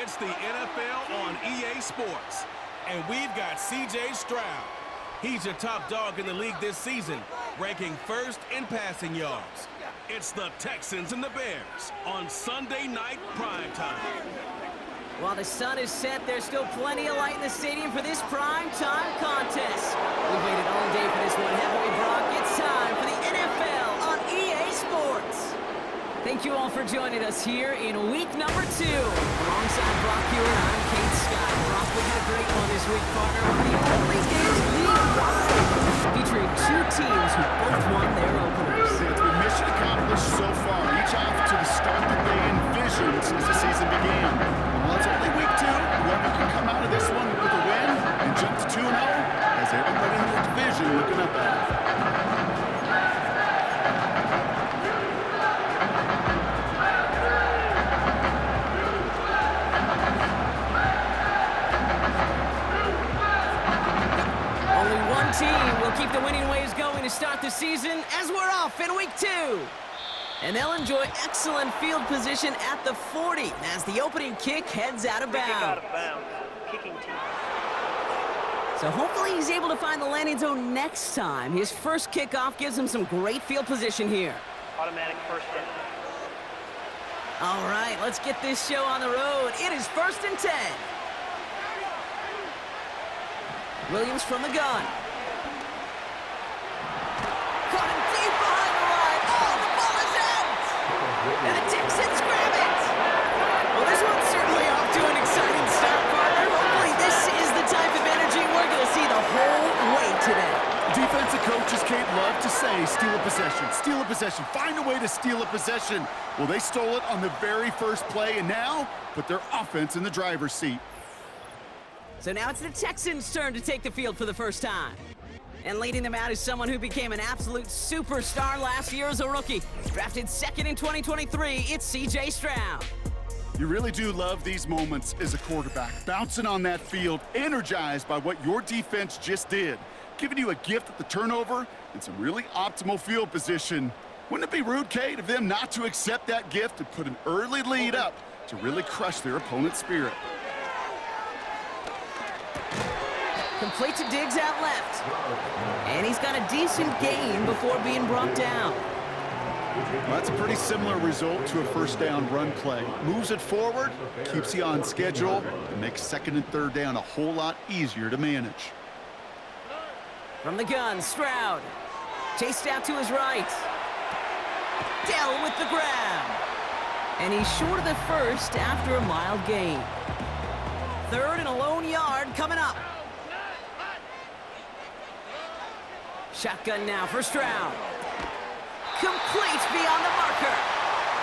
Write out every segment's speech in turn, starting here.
It's the NFL on EA Sports. And we've got C.J. Stroud. He's your top dog in the league this season, ranking first in passing yards. It's the Texans and the Bears on Sunday Night Primetime. While the sun is set, there's still plenty of light in the stadium for this primetime contest. We've waited all day for this one, haven't we, Brock? It's time for the NFL on EA Sports. Thank you all for joining us here in week number 2. Alongside Brock Hewitt, I'm Kate Scott. Brock, we had a great one this week, partner. One of the only games league-wide featuring 2 teams who both won their openers. It's been mission accomplished so far, each off to the start that they envisioned since the season began. Well, it's only week 2. Whoever can come out of this one with a win and jump to 2-0 has everybody in their division looking up at it. Team will keep the winning waves going to start the season as we're off in week 2. And they'll enjoy excellent field position at the 40 as the opening kick heads out of bounds. Kicking team. So hopefully he's able to find the landing zone next time. His first kickoff gives him some great field position here. Automatic first down. All right, let's get this show on the road. It is 1st and 10. Williams from the gun. Caught him deep behind the line. Oh, the ball is out! And the Texans grab it! Well, this one's certainly off to an exciting start, partner. Hopefully this is the type of energy we're going to see the whole way today. Defensive coaches, Kate, love to say, steal a possession, find a way to steal a possession. Well, they stole it on the very first play, and now put their offense in the driver's seat. So now it's the Texans' turn to take the field for the first time. And leading them out is someone who became an absolute superstar last year as a rookie. Drafted 2nd in 2023, it's C.J. Stroud. You really do love these moments as a quarterback. Bouncing on that field, energized by what your defense just did. Giving you a gift at the turnover and some really optimal field position. Wouldn't it be rude, Kate, of them not to accept that gift and put an early lead up to really crush their opponent's spirit? Complete to Diggs out left. And he's got a decent gain before being brought down. Well, that's a pretty similar result to a first down run play. Moves it forward, keeps you on schedule, and makes 2nd and 3rd down a whole lot easier to manage. From the gun, Stroud. Chased out to his right. Dell with the grab. And he's short of the first after a mild gain. 3rd and a lone yard coming up. Shotgun now for Stroud. Complete beyond the marker.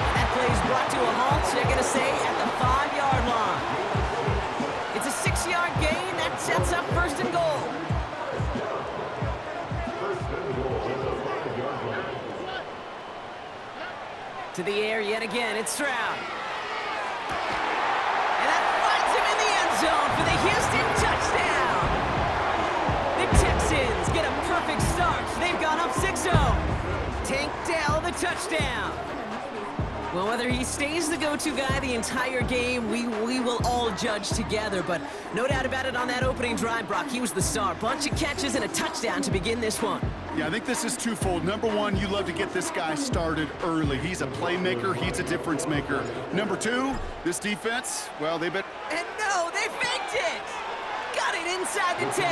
And that play is brought to a halt, they're going to say, at the 5-yard line. It's a 6-yard gain. That sets up 1st and goal. To the air yet again, it's Stroud. And that finds him in the end zone for the Houston touchdown. The Texans get a perfect start. They've gone up 6-0. Tank Dell the touchdown. Well, whether he stays the go-to guy the entire game, we will all judge together. But no doubt about it, on that opening drive, Brock, he was the star. Bunch of catches and a touchdown to begin this one. Yeah, I think this is twofold. Number 1, you love to get this guy started early. He's a playmaker. He's a difference maker. Number 2, this defense, well, they've been... And no, they faked it! Got it inside the 10.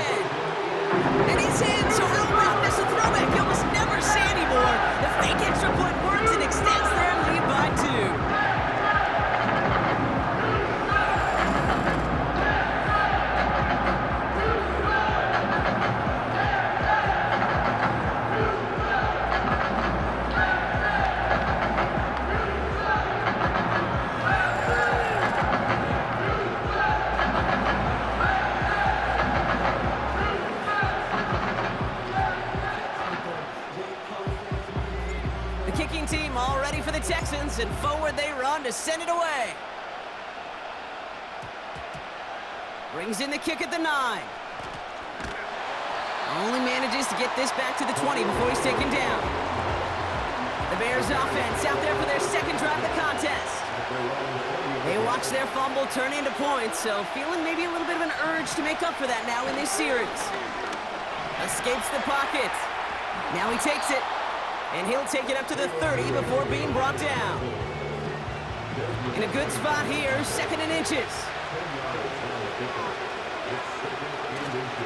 And he's in, so how about this? A throwback you almost never see anymore. The fake extra point works and extends their lead by 2. Team all ready for the Texans, and forward they run to send it away. Brings in the kick at the 9. Only manages to get this back to the 20 before he's taken down. The Bears offense out there for their second drive of the contest. They walk Watch their fumble turn into points, so feeling maybe a little bit of an urge to make up for that now in this series. Escapes the pocket. Now he takes it, and he'll take it up to the 30 before being brought down. In a good spot here, 2nd and inches.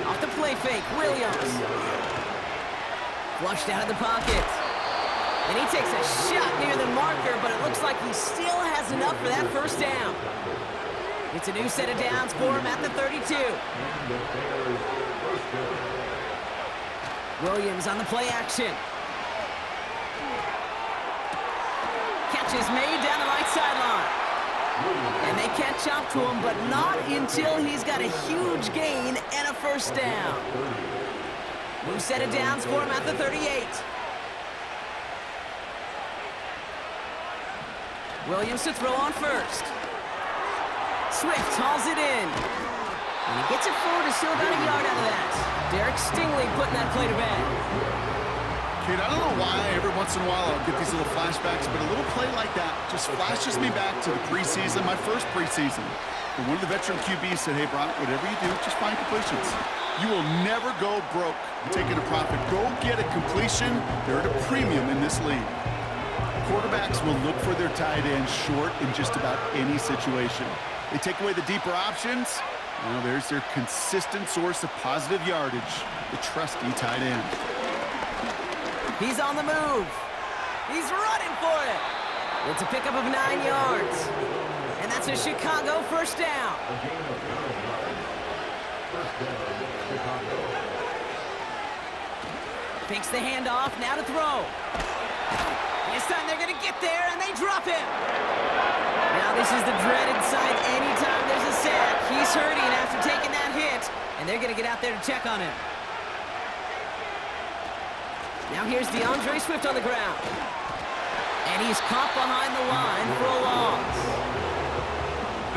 Off the play fake, Williams. Flushed out of the pocket. And he takes a shot near the marker, but it looks like he still has enough for that first down. It's a new set of downs for him at the 32. Williams on the play action. Catch is made down the right sideline. And they catch up to him, but not until he's got a huge gain and a first down. New set of downs for him at the 38. Williams to throw on first. Swift hauls it in. And he gets it forward to still about a yard out of that. Derek Stingley putting that play to bed. Kid, I don't know why every once in a while I'll get these little flashbacks, but a little play like that just flashes me back to the preseason, my first preseason. And one of the veteran QBs said, hey, Brock, whatever you do, just find completions. You will never go broke taking a profit. Go get a completion. They're at a premium in this league. Quarterbacks will look for their tight end short in just about any situation. They take away the deeper options. Well, there's their consistent source of positive yardage, the trusty tight end. He's on the move. He's running for it. It's a pickup of 9 yards. And that's a Chicago first down. Takes the handoff, now to throw. This time they're going to get there, and they drop him. Now this is the dreaded sight anytime there's a sack. He's hurting after taking that hit, and they're going to get out there to check on him. Now here's DeAndre Swift on the ground. And he's caught behind the line for a loss.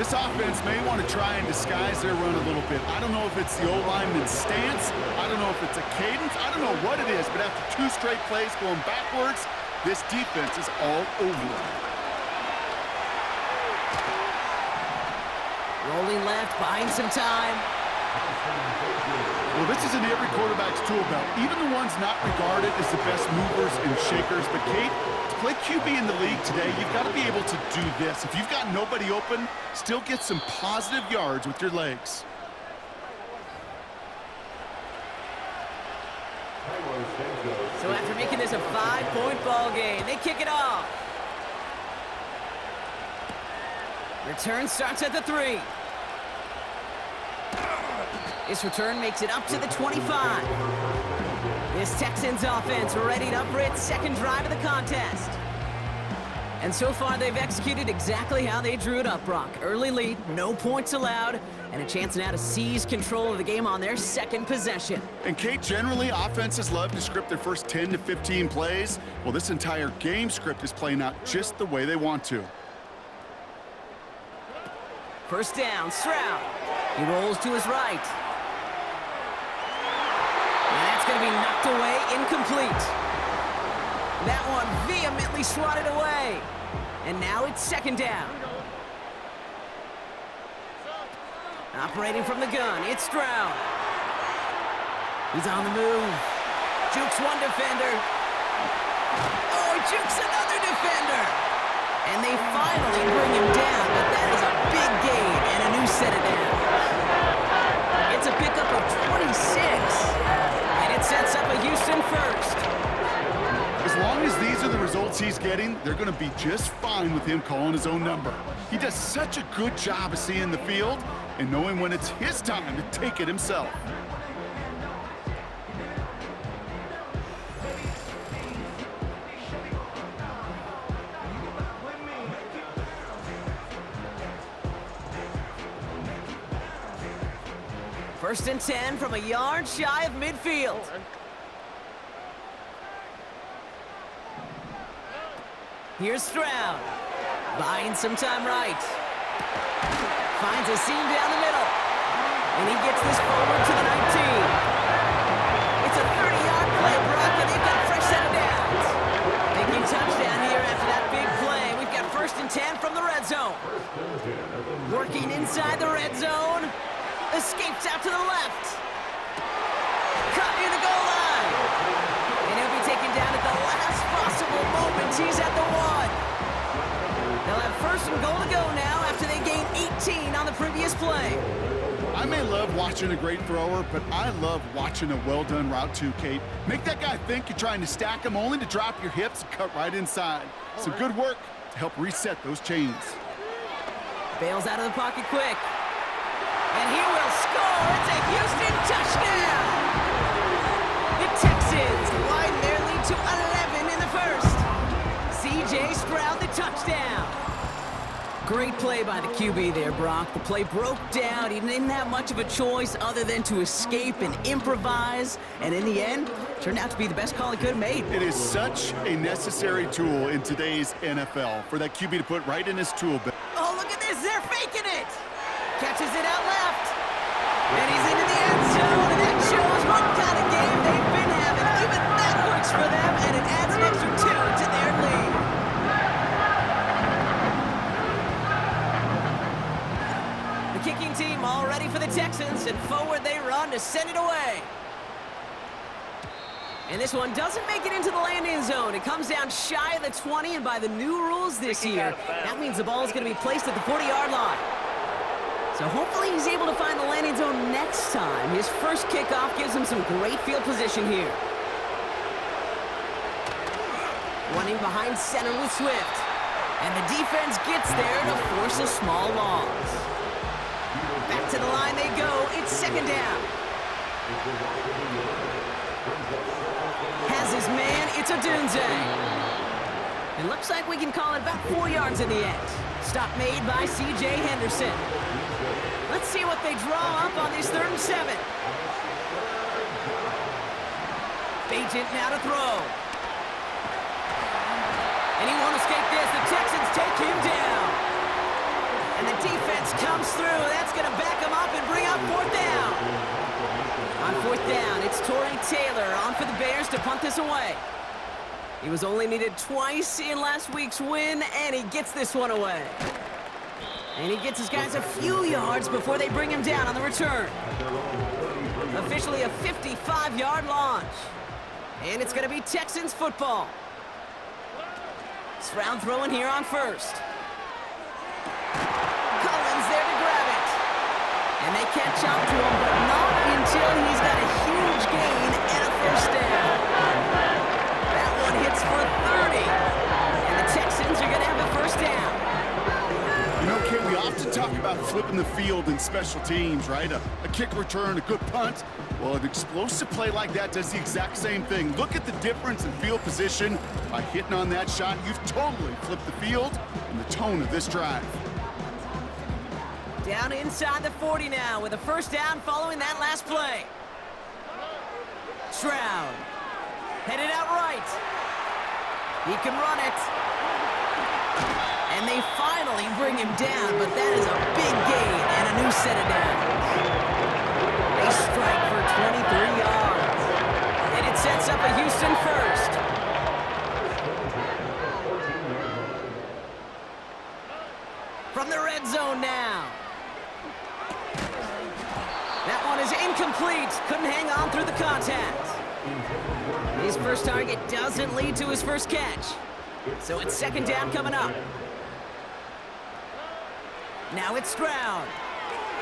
This offense may want to try and disguise their run a little bit. I don't know if it's the O-lineman's stance. I don't know if it's a cadence. I don't know what it is, but after 2 straight plays going backwards, this defense is all over it. Rolling left, buying some time. Well, this is in every quarterback's tool belt, even the ones not regarded as the best movers and shakers. But, Kate, to play QB in the league today, you've got to be able to do this. If you've got nobody open, still get some positive yards with your legs. So after making this a 5-point ball game, they kick it off. Return starts at the 3. This return makes it up to the 25. This Texans offense readied up for its 2nd drive of the contest. And so far, they've executed exactly how they drew it up, Brock. Early lead, no points allowed, and a chance now to seize control of the game on their 2nd possession. And, Kate, generally, offenses love to script their first 10 to 15 plays. Well, this entire game script is playing out just the way they want to. First down, Stroud. He rolls to his right. And that's going to be knocked away, incomplete. That one vehemently swatted away. And now it's 2nd down. Operating from the gun, it's Stroud. He's on the move. Jukes one defender. Oh, he jukes another defender. And they finally bring him down, but that is a big gain and a new set of downs. It's a pickup of 26. And it sets up a Houston first. As long as these are the results he's getting, they're going to be just fine with him calling his own number. He does such a good job of seeing the field and knowing when it's his time to take it himself. First and 10 from a yard shy of midfield. Here's Stroud. Buying some time right. Finds a seam down the middle. And he gets this forward to the 19. It's a 30-yard play, Brock, and they've got a fresh set of downs. Thinking touchdown here after that big play. We've got 1st and 10 from the red zone. Working inside the red zone. Escapes out to the left. Cut near the goal line. And he'll be taken down at the last possible moment. He's at the 1. They'll have first and goal to go now after they gained 18 on the previous play. I may love watching a great thrower, but I love watching a well-done route too, Kate. Make that guy think you're trying to stack him only to drop your hips and cut right inside. Some good work to help reset those chains. Bails out of the pocket quick. And he will score. It's a Houston touchdown. The Texans widen their lead to 11 in the first. C.J. Stroud, the touchdown. Great play by the QB there, Brock. The play broke down. He didn't have much of a choice other than to escape and improvise. And in the end, turned out to be the best call he could have made. It is such a necessary tool in today's NFL for that QB to put right in his tool belt. Oh, look at this. They're faking it. Catches it out left. And he's into the end zone. And that shows what kind of game they've been having. Even that works for them. And it adds an extra 2 to their lead. The kicking team all ready for the Texans, and forward they run to send it away. And this one doesn't make it into the landing zone. It comes down shy of the 20, and by the new rules this year, that means the ball is going to be placed at the 40-yard line. So hopefully he's able to find the landing zone next time. His first kickoff gives him some great field position here. Running behind center with Swift. And the defense gets there to force a small loss. Back to the line they go. It's second down. Has his man. It's a Dunze. It looks like we can call it about 4 yards in the end. Stop made by C.J. Henderson. Let's see what they draw up on this 3rd and 7. Bagent now to throw. And he won't escape this. The Texans take him down. And the defense comes through. That's going to back him up and bring up 4th down. On 4th down, it's Torrey Taylor on for the Bears to punt this away. He was only needed twice in last week's win, and he gets this one away. And he gets his guys a few yards before they bring him down on the return. Officially a 55-yard launch. And it's going to be Texans football. Stroud throwing here on first. Collins there to grab it. And they catch up to him, but not until he's got a huge gain and a first down. That one hits for 30. And the Texans are going to have a first down. You know, Kate, we often talk about flipping the field in special teams, right? A kick return, a good punt. Well, an explosive play like that does the exact same thing. Look at the difference in field position. By hitting on that shot, you've totally flipped the field and the tone of this drive. Down inside the 40 now with a first down following that last play. Stroud headed out right. He can run it. And they finally bring him down, but that is a big gain and a new set of downs. They strike for 23 yards. And it sets up a Houston first. From the red zone now. That one is incomplete. Couldn't hang on through the contact. His first target doesn't lead to his first catch. So it's second down coming up. Now it's Stroud.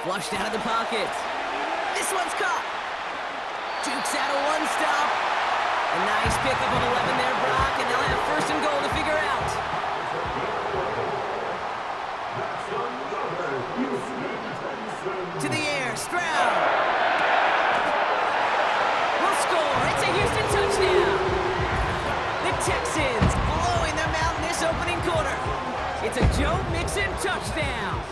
Flushed out of the pocket. This one's caught. Jukes out of one stop. A nice pickup of 11 there, Brock, and they'll have first and goal to figure out. To the air, Stroud. Will score. It's a Houston touchdown. The Texans blowing them out in this opening quarter. It's a Joe Mixon touchdown.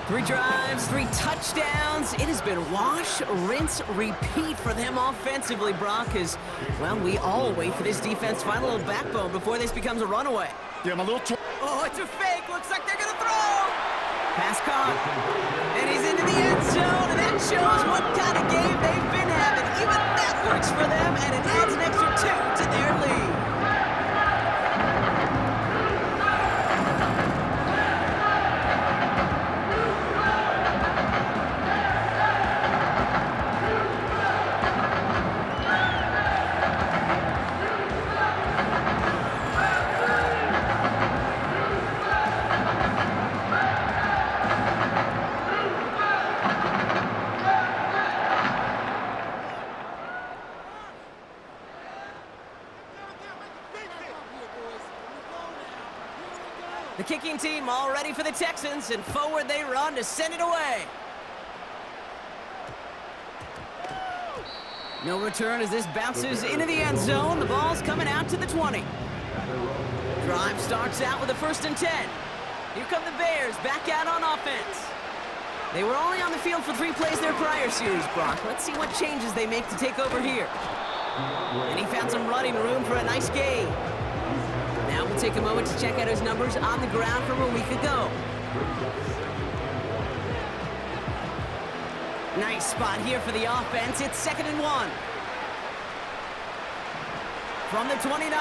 3 drives, 3 touchdowns. It has been wash, rinse, repeat for them offensively, Brock, as, well, we all wait for this defense to find a little backbone before this becomes a runaway. Yeah, my little... Oh, it's a fake. Looks like they're going to throw. Pass caught. And he's into the end zone, and that shows what kind of game they've been having. Even that works for them, and it adds an extra 2 to their lead. The kicking team all ready for the Texans, and forward they run to send it away. No return as this bounces into the end zone. The ball's coming out to the 20. Drive starts out with a 1st and 10. Here come the Bears back out on offense. They were only on the field for 3 plays their prior series, Brock. Let's see what changes they make to take over here. And he found some running room for a nice gain. Now we'll take a moment to check out his numbers on the ground from a week ago. Nice spot here for the offense. It's 2nd and 1. From the 29.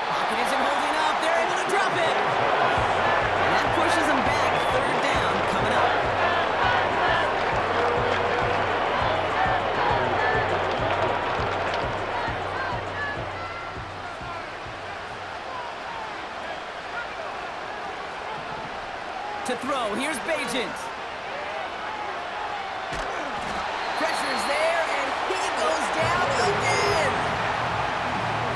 Pocket isn't holding up. They're able to drop it. And that pushes them back. 3rd down coming up. To throw, here's Bajent. Pressure's there, and he goes down again.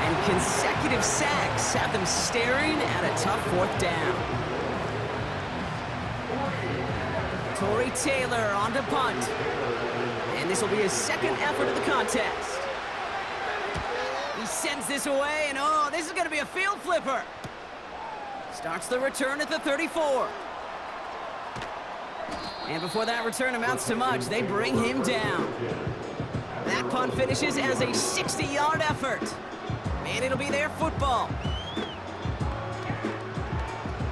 And consecutive sacks have them staring at a tough 4th down. Torrey Taylor on to punt. And this will be his 2nd effort of the contest. He sends this away, and oh, this is going to be a field flipper. Starts the return at the 34. And before that return amounts to much, they bring him down. That punt finishes as a 60-yard effort. And it'll be their football.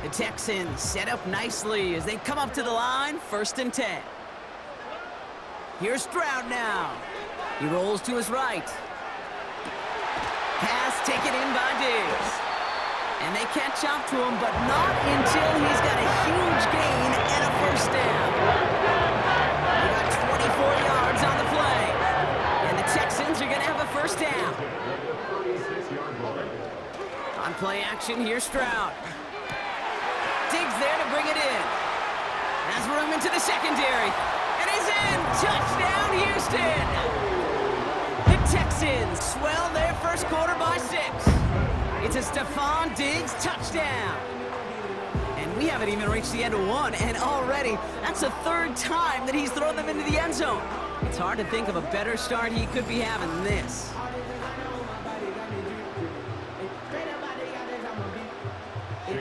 The Texans set up nicely as they come up to the line, 1st and 10. Here's Stroud now. He rolls to his right. Pass taken in by Diggs. And they catch up to him, but not until he's got a huge gain and a 1st down. We got 24 yards on the play. And the Texans are going to have a 1st down. On play action, here's Stroud. Diggs there to bring it in. Has room into the secondary. And he's in! Touchdown, Houston! The Texans swell their 1st quarter by 6. It's a Stephon Diggs touchdown. And we haven't even reached the end of 1, and already that's the 3rd time that he's thrown them into the end zone. It's hard to think of a better start he could be having than this.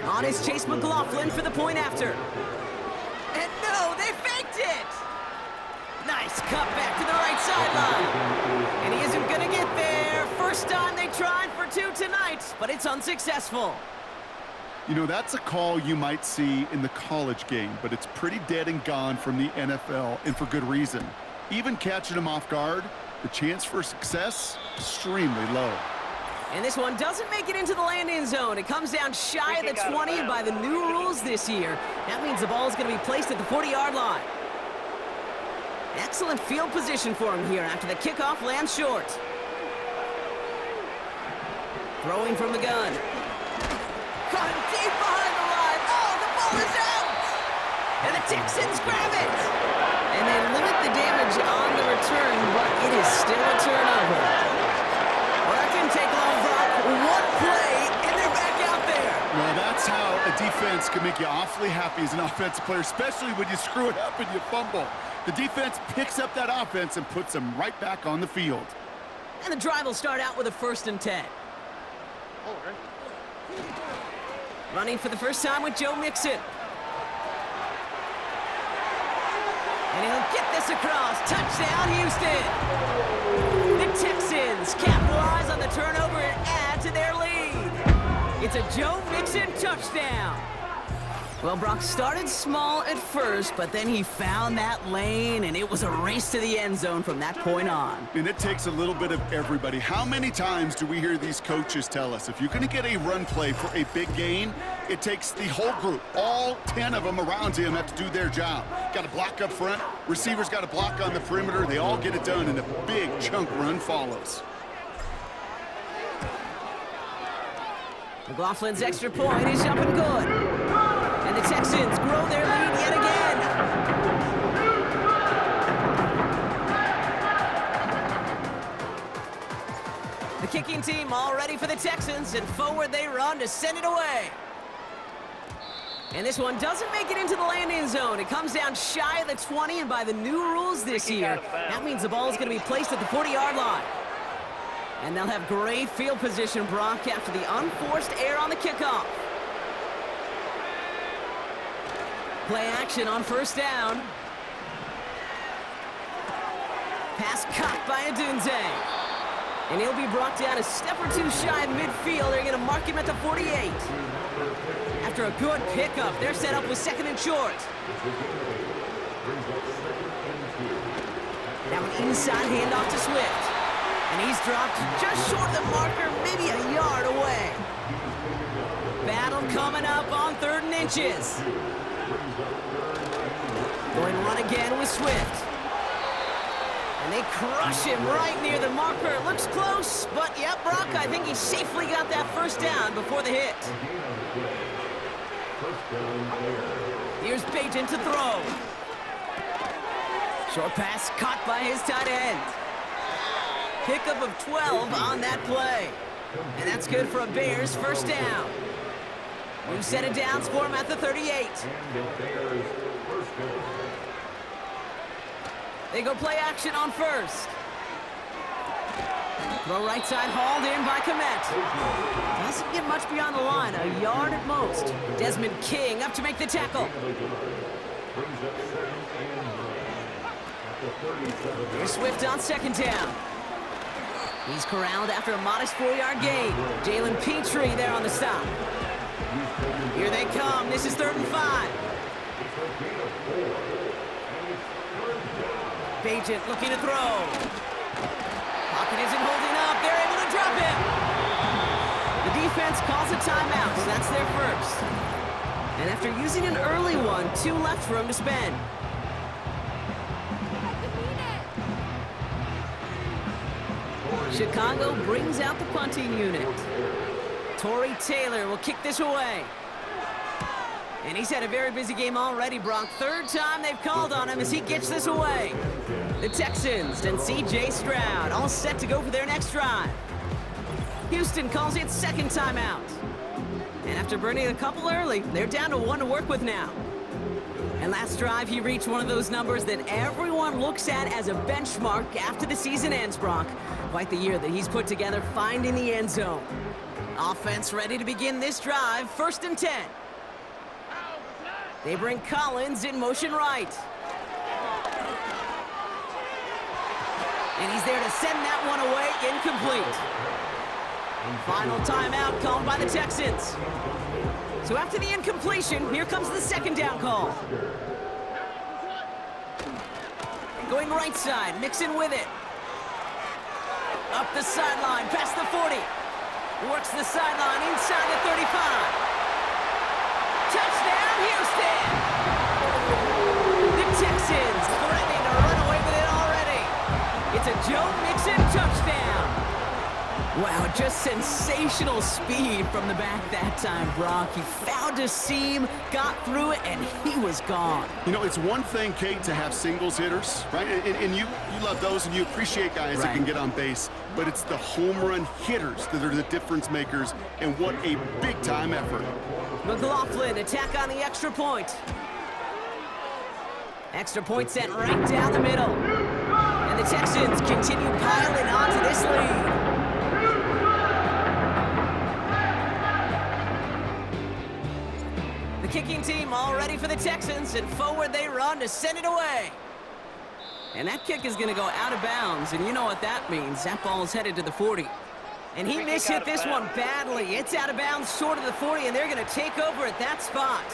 On is Chase McLaughlin for the point after. And no, they faked it! Nice cut back to the right sideline. And he isn't going to get there. 1st time they tried for 2 tonight, but it's unsuccessful. You know, that's a call you might see in the college game, but it's pretty dead and gone from the NFL, and for good reason. Even catching him off guard, the chance for success, extremely low. And this one doesn't make it into the landing zone. It comes down shy of the 20 by the new rules this year. That means the ball is going to be placed at the 40-yard line. Excellent field position for him here after the kickoff lands short. Throwing from the gun. Caught him deep behind the line. Oh, the ball is out! And the Texans grab it! And they limit the damage on the return, but it is still a turnover. Well, that didn't take long, Brock. 1 play, and they're back out there. Well, that's how a defense can make you awfully happy as an offensive player, especially when you screw it up and you fumble. The defense picks up that offense and puts them right back on the field. And the drive will start out with a 1st and 10. Running for the first time with Joe Mixon. And he'll get this across. Touchdown, Houston. The Texans capitalize on the turnover and add to their lead. It's a Joe Mixon touchdown. Well, Brock started small at first, but then he found that lane, and it was a race to the end zone from that point on. And it takes a little bit of everybody. How many times do we hear these coaches tell us, if you're going to get a run play for a big gain, it takes the whole group, all 10 of them around him have to do their job. Got to block up front, receivers got to block on the perimeter, they all get it done, and a big chunk run follows. McLaughlin's extra point is up and good. And the Texans grow their lead yet again. The kicking team all ready for the Texans, and forward they run to send it away. And this one doesn't make it into the landing zone. It comes down shy of the 20, and by the new rules this year, that means the ball is going to be placed at the 40-yard line. And they'll have great field position, Brock, after the unforced error on the kickoff. Play action on first down. Pass caught by Adunze. And he'll be brought down a step or two shy of midfield. They're going to mark him at the 48. After a good pickup, they're set up with second and short. Now an inside handoff to Swift. And he's dropped just short of the marker, maybe a yard away. Battle coming up on 3rd and inches. Going to run again with Swift. And they crush him right near the marker. It looks close, but yeah, Brock, I think he safely got that first down before the hit. Here's Bajan to throw. Short pass caught by his tight end. Pickup of 12 on that play. And that's good for a Bears first down. New set of downs for him at the 38. They go play action on first. Throw right side hauled in by Komet. Doesn't get much beyond the line, a yard at most. Desmond King up to make the tackle. Here's Swift on second down. He's corralled after a modest 4-yard gain. Jalen Petrie there on the stop. Here they come. This is 3rd and 5. Bajan looking to throw. Pocket isn't holding up. They're able to drop him. The defense calls a timeout, so that's their first. And after using an early one, 2 left for him to spend. Chicago brings out the punting unit. Torrey Taylor will kick this away. And he's had a very busy game already, Brock. 3rd time they've called on him as he gets this away. The Texans and C.J. Stroud all set to go for their next drive. Houston calls it 2nd timeout. And after burning a couple early, they're down to 1 to work with now. And last drive, he reached one of those numbers that everyone looks at as a benchmark after the season ends, Brock. Quite the year that he's put together, finding the end zone. Offense ready to begin this drive, 1st and 10. They bring Collins in motion right. And he's there to send that one away, incomplete. Final timeout called by the Texans. So after the incompletion, here comes the 2nd down call. Going right side, mixing with it. Up the sideline, past the 40. Works the sideline inside the 35. Touchdown, Houston! The Texans threatening to run away with it already. It's a Joe Mixon touchdown. Wow, just sensational speed from the back that time, Brock. He found a seam, got through it, and he was gone. You know, it's one thing, Kate, to have singles hitters, right? And you love those, and you appreciate guys that can get on base. But it's the home run hitters that are the difference makers, and what a big-time effort. McLaughlin, attack on the extra point. Extra point sent right down the middle. And the Texans continue piling onto this lead. The kicking team all ready for the Texans, and forward they run to send it away. And that kick is going to go out of bounds, and you know what that means. That ball is headed to the 40. And he mishit this one badly. It's out of bounds short of the 40, and they're going to take over at that spot.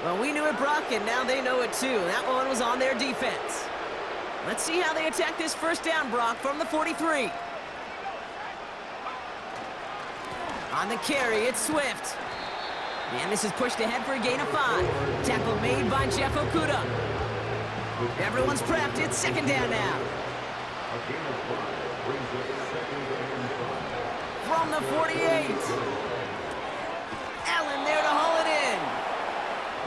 Well, we knew it, Brock, and now they know it too. That one was on their defense. Let's see how they attack this first down, Brock, from the 43. On the carry, it's Swift. And this is pushed ahead for a gain of 5. Tackle made by Jeff Okuda. Everyone's prepped. It's 2nd down now. From the 48. Allen there to haul it in.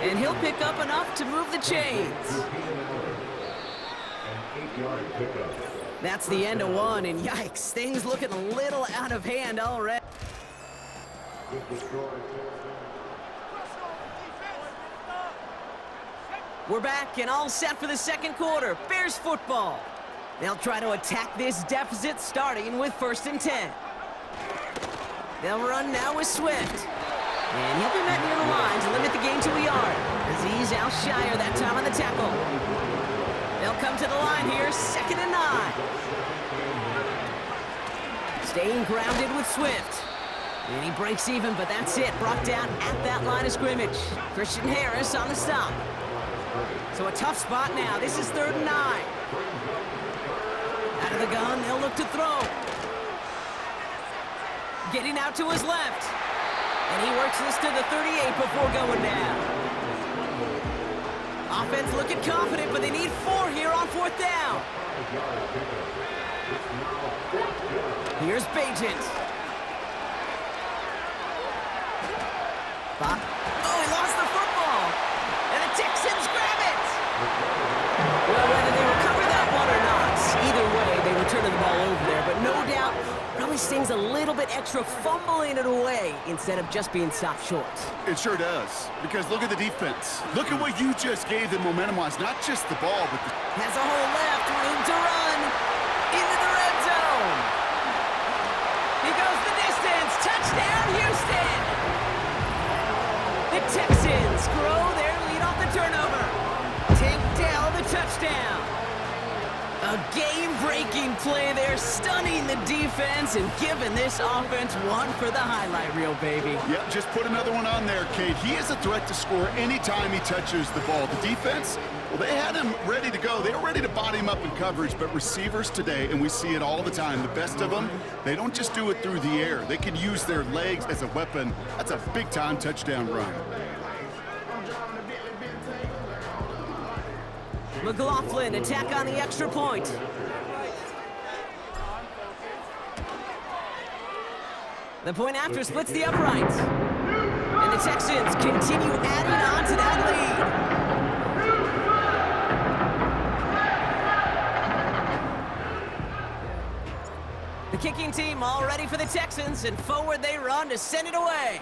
And he'll pick up enough to move the chains. That's the end of one, and yikes, things looking a little out of hand already. We're back and all set for the second quarter. Bears football. They'll try to attack this deficit starting with 1st and 10. They'll run now with Swift. And he'll be met near the line to limit the gain to a yard. Aziz Al-Shire that time on the tackle. They'll come to the line here, 2nd and 9. Staying grounded with Swift. And he breaks even, but that's it. Brought down at that line of scrimmage. Christian Harris on the stop. So a tough spot now. This is 3rd and 9. Out of the gun, they'll look to throw. Getting out to his left. And he works this to the 38 before going down. Offense looking confident, but they need 4 here on 4th down. Here's Bajent. Oh, he lost the football. And the Texans grab it. Well, whether they recover that one or not, either way, they were turning the ball over there. But no doubt, probably stings a little bit extra fumbling it away instead of just being stopped short. It sure does, because look at the defense. Look at what you just gave them momentum-wise, not just the ball, but the... Has a hole left, room to run. Into the red zone. He goes the distance. Touchdown, Houston. The Texans grow their lead off the turnover. Tank Dell the touchdown. A game-breaking play there, stunning the defense and giving this offense one for the highlight reel, baby. Yep, just put another one on there, Kate. He is a threat to score anytime he touches the ball. The defense, well, they had him ready to go. They were ready to body him up in coverage, but receivers today, and we see it all the time, the best of them, they don't just do it through the air. They can use their legs as a weapon. That's a big-time touchdown run. McLaughlin, attack on the extra point. The point after splits the uprights. And the Texans continue adding on to that lead. The kicking team all ready for the Texans, and forward they run to send it away.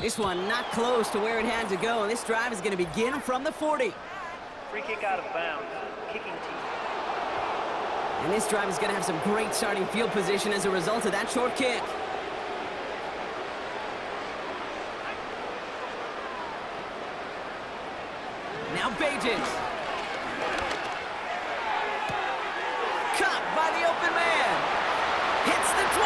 This one not close to where it had to go, and this drive is going to begin from the 40. Free kick out of bounds. Kicking team. And this drive is going to have some great starting field position as a result of that short kick. Now Bajent. Caught by the open man. Hits the 20.